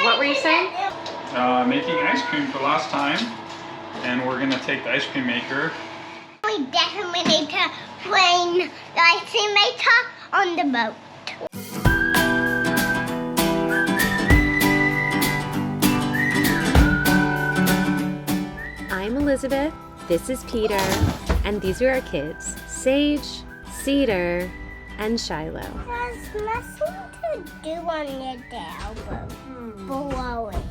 What were you saying? Making ice cream for the last time, and we're gonna take the ice cream maker. We definitely need to train the ice cream maker on the boat. I'm Elizabeth, this is Peter, and these are our kids, Sage, Cedar, and Shiloh. There's nothing to do on the sailboat. Blowing.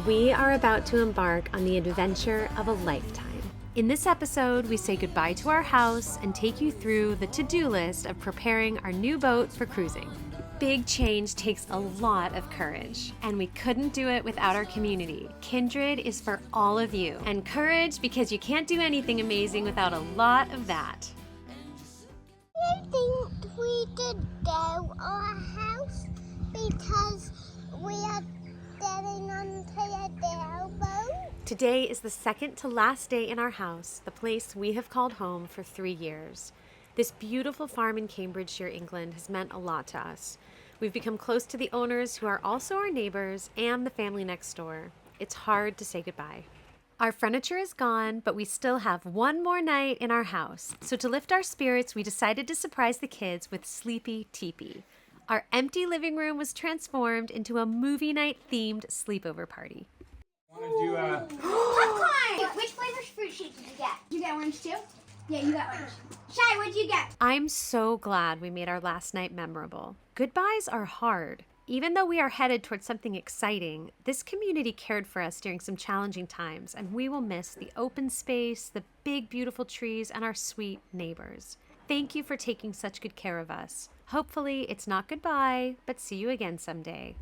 We are about to embark on the adventure of a lifetime. In this episode, we say goodbye to our house and take you through the to-do list of preparing our new boat for cruising. Big change takes a lot of courage, and we couldn't do it without our community. Kindred is for all of you, and courage because you can't do anything amazing without a lot of that. I think we did go our house because we are getting onto the sailboat. Today is the second to last day in our house, the place we have called home for 3 years. This beautiful farm in Cambridgeshire, England has meant a lot to us. We've become close to the owners who are also our neighbors and the family next door. It's hard to say goodbye. Our furniture is gone, but we still have one more night in our house. So to lift our spirits, we decided to surprise the kids with Sleepy Teepee. Our empty living room was transformed into a movie night themed sleepover party. Popcorn! Which flavor's fruit shake did you get? You get orange too? Yeah, you got orange. Shy, what'd you get? I'm so glad we made our last night memorable. Goodbyes are hard. Even though we are headed towards something exciting, this community cared for us during some challenging times, and we will miss the open space, the big, beautiful trees, and our sweet neighbors. Thank you for taking such good care of us. Hopefully, it's not goodbye, but see you again someday.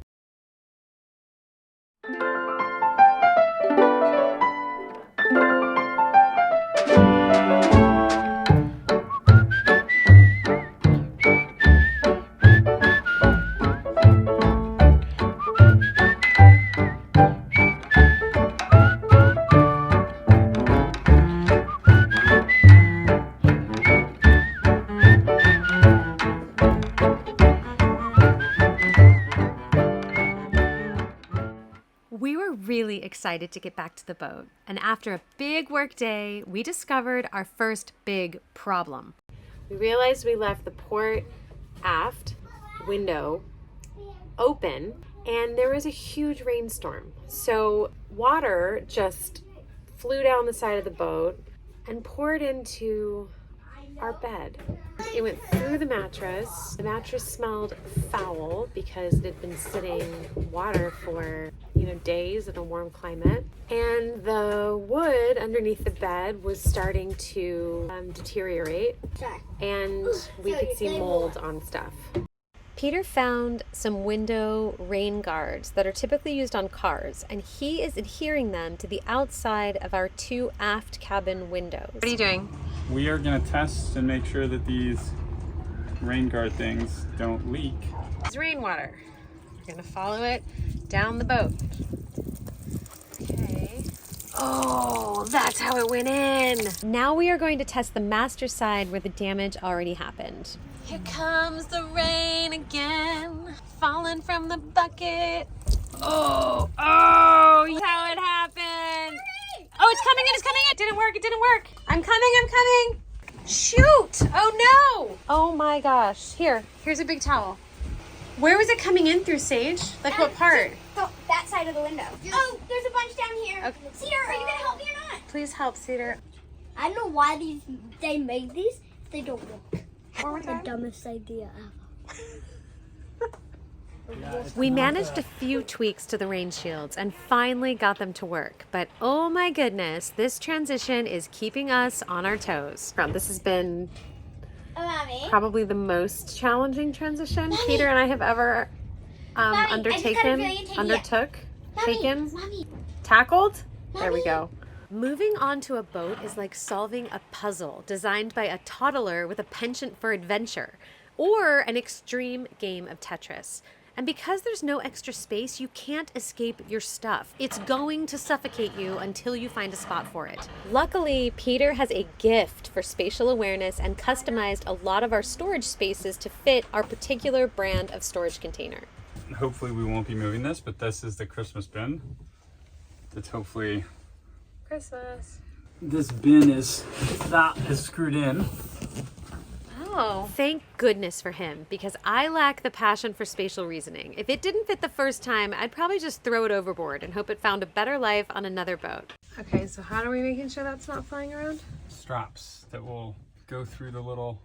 We were really excited to get back to the boat, and after a big work day, we discovered our first big problem. We realized we left the port aft window open, and there was a huge rainstorm. So water just flew down the side of the boat and poured into our bed. It went through the mattress. The mattress smelled foul because it had been sitting water for, days in a warm climate. And the wood underneath the bed was starting to deteriorate, and we could see mold on stuff. Peter found some window rain guards that are typically used on cars, and he is adhering them to the outside of our 2 aft cabin windows. What are you doing? We are gonna test and make sure that these rain guard things don't leak. It's rainwater. We're gonna follow it down the boat. Okay. Oh, that's how it went in. Now we are going to test the master side where the damage already happened. Here comes the rain again, falling from the bucket. Oh, that's how it happened. Oh, it's coming in, It didn't work. I'm coming. Shoot, oh no. Oh my gosh, here's a big towel. Where was it coming in through, Sage? Like what part? That side of the window. Oh, there's a bunch down here. Okay. Cedar, are you gonna help me or not? Please help, Cedar. I don't know why they made these. They don't work. The dumbest idea ever. We managed a few tweaks to the rain shields and finally got them to work. But oh my goodness, this transition is keeping us on our toes. This has been probably the most challenging transition Peter and I have ever tackled. There we go. Moving onto a boat is like solving a puzzle designed by a toddler with a penchant for adventure, or an extreme game of Tetris. And because there's no extra space, you can't escape your stuff. It's going to suffocate you until you find a spot for it. Luckily, Peter has a gift for spatial awareness and customized a lot of our storage spaces to fit our particular brand of storage container. hopefully we won't be moving this, but this is the Christmas bin. That's hopefully Christmas. this bin is screwed in. Oh. Thank goodness for him, because I lack the passion for spatial reasoning. If it didn't fit the first time, I'd probably just throw it overboard and hope it found a better life on another boat. Okay, so how are we making sure that's not flying around? Straps that will go through the little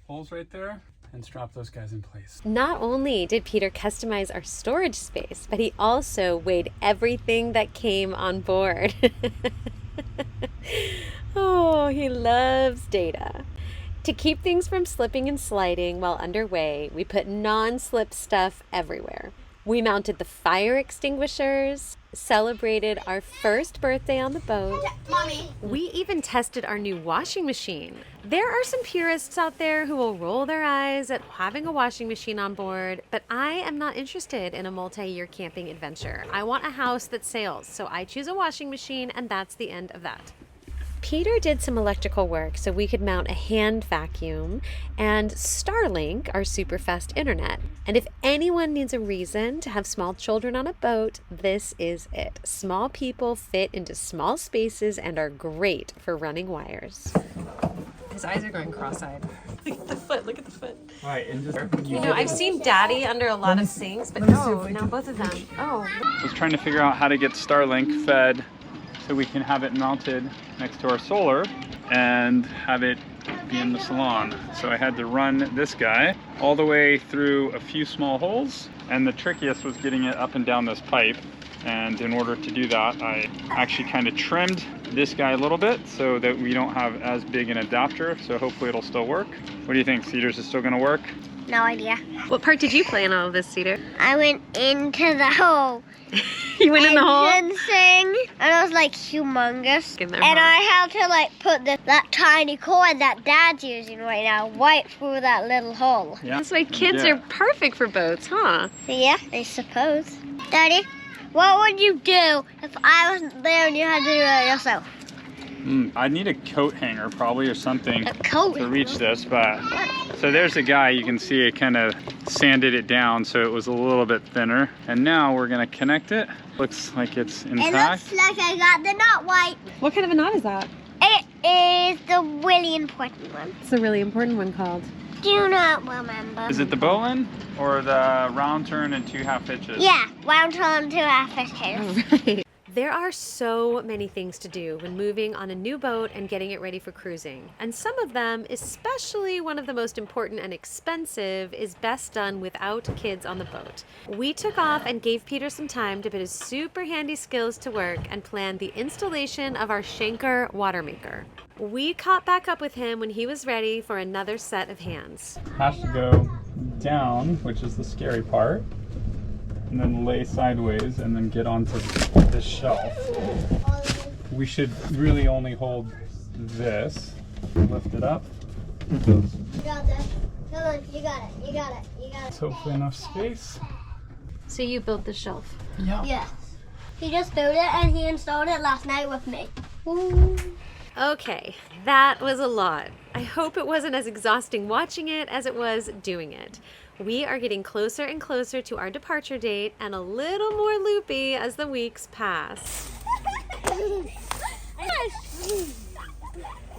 holes right there and strap those guys in place. Not only did Peter customize our storage space, but he also weighed everything that came on board. Oh, he loves data. To keep things from slipping and sliding while underway, we put non-slip stuff everywhere. We mounted the fire extinguishers, celebrated our first birthday on the boat. Mommy. We even tested our new washing machine. There are some purists out there who will roll their eyes at having a washing machine on board, but I am not interested in a multi-year camping adventure. I want a house that sails, so I choose a washing machine, and that's the end of that. Peter did some electrical work so we could mount a hand vacuum and Starlink, our super fast internet. And if anyone needs a reason to have small children on a boat, this is it. Small people fit into small spaces and are great for running wires. His eyes are going cross-eyed. Look at the foot, look at the foot. Right, and just You know, I've seen Daddy under a lot of sinks, but no, both of them. Oh. I was trying to figure out how to get Starlink fed so we can have it mounted next to our solar and have it be in the salon. So I had to run this guy all the way through a few small holes, and the trickiest was getting it up and down this pipe. And in order to do that, I actually kind of trimmed this guy a little bit so that we don't have as big an adapter, so hopefully it'll still work. What do you think, Cedars? Is it still gonna work? No idea. What part did you play in all of this, Cedar? I went into the hole. You went in the hole? Engine thing, and it was like humongous. In there, And huh? I had to like put that tiny cord that Dad's using right now right through that little hole. Yeah. That's why kids Yeah. are perfect for boats, huh? Yeah, I suppose. Daddy, what would you do if I wasn't there and you had to do it yourself? I'd need a coat hanger probably or something A coat to reach this, but so there's a guy, you can see it kind of sanded it down so it was a little bit thinner, and now we're gonna connect it. Looks like it's It intact. looks like I got the knot right. What kind of a knot is that? It is the really important one. It's a really important one called. Do not remember. Is it the bowline or the round turn and 2 half hitches? Yeah, round turn to half hitches. Right. There are so many things to do when moving on a new boat and getting it ready for cruising. And some of them, especially one of the most important and expensive, is best done without kids on the boat. We took off and gave Peter some time to put his super handy skills to work and plan the installation of our Schenker water maker. We caught back up with him when he was ready for another set of hands. Has to go down, which is the scary part, and then lay sideways and then get onto this shelf. We should really only hold this. Lift it up. You got this. Come on, you got it. You got it. You got It's hopefully enough space. So you built the shelf. Yeah. Yes. He just built it and he installed it last night with me. Woo. Okay, that was a lot. I hope it wasn't as exhausting watching it as it was doing it. We are getting closer and closer to our departure date and a little more loopy as the weeks pass.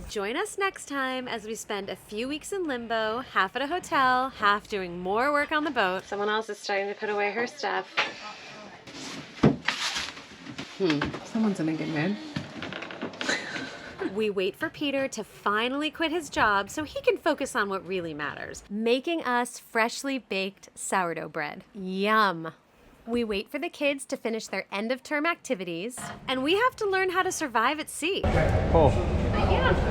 Join us next time as we spend a few weeks in limbo, half at a hotel, half doing more work on the boat. Someone else is starting to put away her stuff. Someone's in a good mood. We wait for Peter to finally quit his job so he can focus on what really matters, making us freshly baked sourdough bread. Yum. We wait for the kids to finish their end of term activities, and we have to learn how to survive at sea. Pull. Yeah.